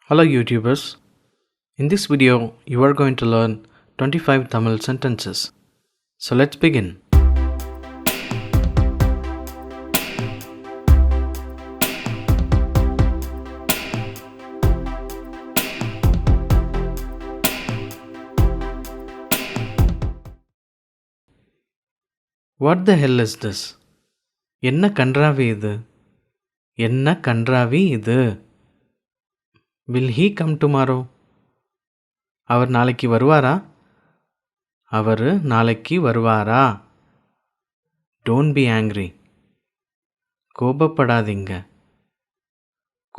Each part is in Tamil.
Hello YouTubers. In this video, you are going to learn 25 Tamil sentences. So let's begin. What the hell is this? Enna kandravi idhu? Enna kandravi idhu? Will he come tomorrow? அவர் நாளைக்கு வருவாரா? அவரு நாளைக்கு வருவாரா? Don't be angry. கோபப்படாதீங்க.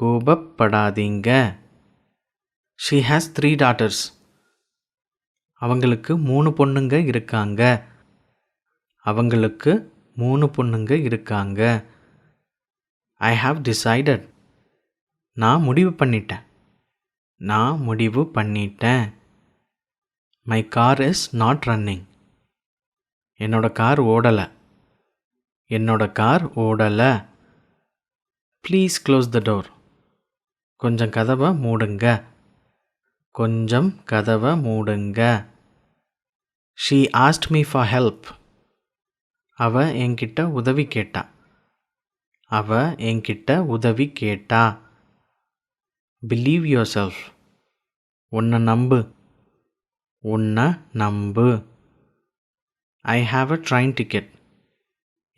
கோபப்படாதீங்க. She has 3 daughters. அவங்களுக்கு 3 பொண்ணுங்க இருக்காங்க. அவங்களுக்கு 3 பொண்ணுங்க இருக்காங்க. I have decided. நான் முடிவு பண்ணிட்டேன். நான் முடிவு பண்ணிட்டேன். My car is not running. என்னோட கார் ஓடலை. என்னோட கார் ஓடலை. Please close the door. கொஞ்சம் கதவை மூடுங்க. கொஞ்சம் கதவை மூடுங்க. She asked me for help. அவ என்கிட்ட உதவி கேட்டா. அவ என்கிட்ட உதவி கேட்டா. Believe yourself. உன்னை நம்பு. உன்னை நம்பு. I have a train ticket.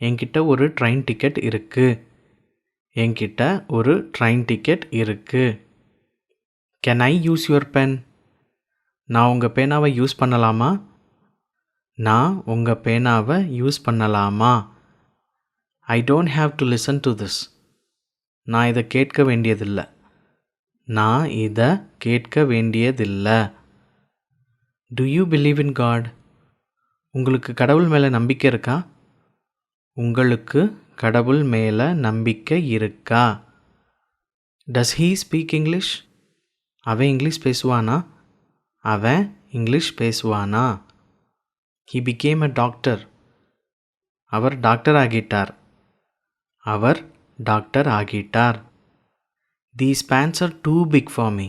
என்கிட்ட ஒரு ட்ரெயின் டிக்கெட் இருக்கு. என்கிட்ட ஒரு ட்ரெயின் டிக்கெட் இருக்கு. Can I use your pen? நான் உங்கள் பேனாவை யூஸ் பண்ணலாமா? நான் உங்கள் பேனாவை யூஸ் பண்ணலாமா? I don't have to listen to this. நான் இதை கேட்க வேண்டியதில்லை. நான் இதை கேட்க வேண்டியதில்லை. Do you believe in God? உங்களுக்கு கடவுள் மேலே நம்பிக்கை இருக்கா? உங்களுக்கு கடவுள் மேலே நம்பிக்கை இருக்கா? Does he speak English? அவன் இங்கிலீஷ் பேசுவானா? அவன் இங்கிலீஷ் பேசுவானா? He became a doctor. அவர் டாக்டர் ஆகிட்டார். அவர் டாக்டர் ஆகிட்டார். These pants are too big for me.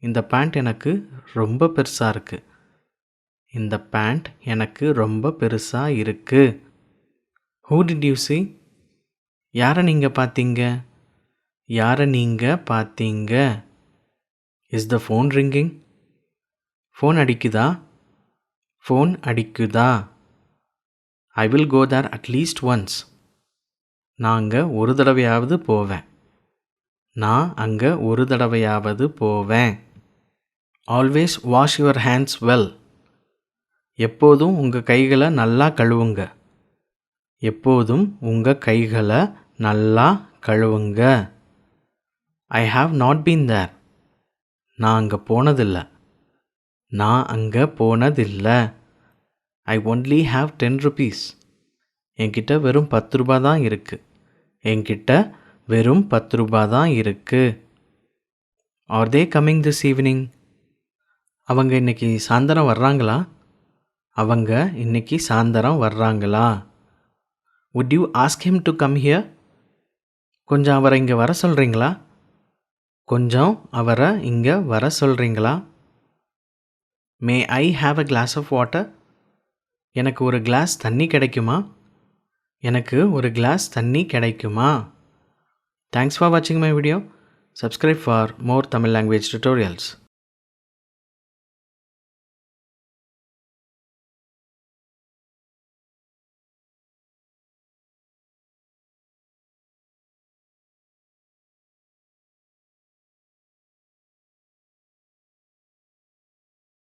இந்த பேண்ட் எனக்கு ரொம்ப பெருசாக இருக்கு. இந்த பேண்ட் எனக்கு ரொம்ப பெருசாக இருக்கு. Who did you see? யாரை நீங்கள் பார்த்தீங்க? யாரை நீங்கள் பார்த்தீங்க? Is the phone ringing? Phone அடிக்குதா? ஃபோன் அடிக்குதா? I will go there at least once. நான் அங்கே ஒரு தடவையாவது போவேன். நான் அங்கே ஒரு தடவையாவது போவேன். Always wash your hands well. எப்போதும் உங்கள் கைகளை நல்லா கழுவுங்க. எப்போதும் உங்கள் கைகளை நல்லா கழுவுங்க. I have not been there. நான் அங்கே போனதில்லை. நான் அங்கே போனதில்லை. I only have 10 rupees. என்கிட்ட வெறும் 10 ரூபாய் தான் இருக்கு. என்கிட்ட வெறும் 10 ரூபாய் தான் இருக்கு. Are they coming this evening? அவங்க இன்னைக்கு சாயந்தரம் வர்றாங்களா? அவங்க இன்னைக்கு சாயந்தரம் வர்றாங்களா? Would you ask him to come here? கொஞ்சம் அவரை இங்கே வர சொல்கிறீங்களா? கொஞ்சம் அவரை இங்கே வர சொல்கிறீங்களா? May I have a glass of water? எனக்கு ஒரு கிளாஸ் தண்ணி கிடைக்குமா? எனக்கு ஒரு கிளாஸ் தண்ணி கிடைக்குமா? Thanks for watching my video. Subscribe for more Tamil language tutorials.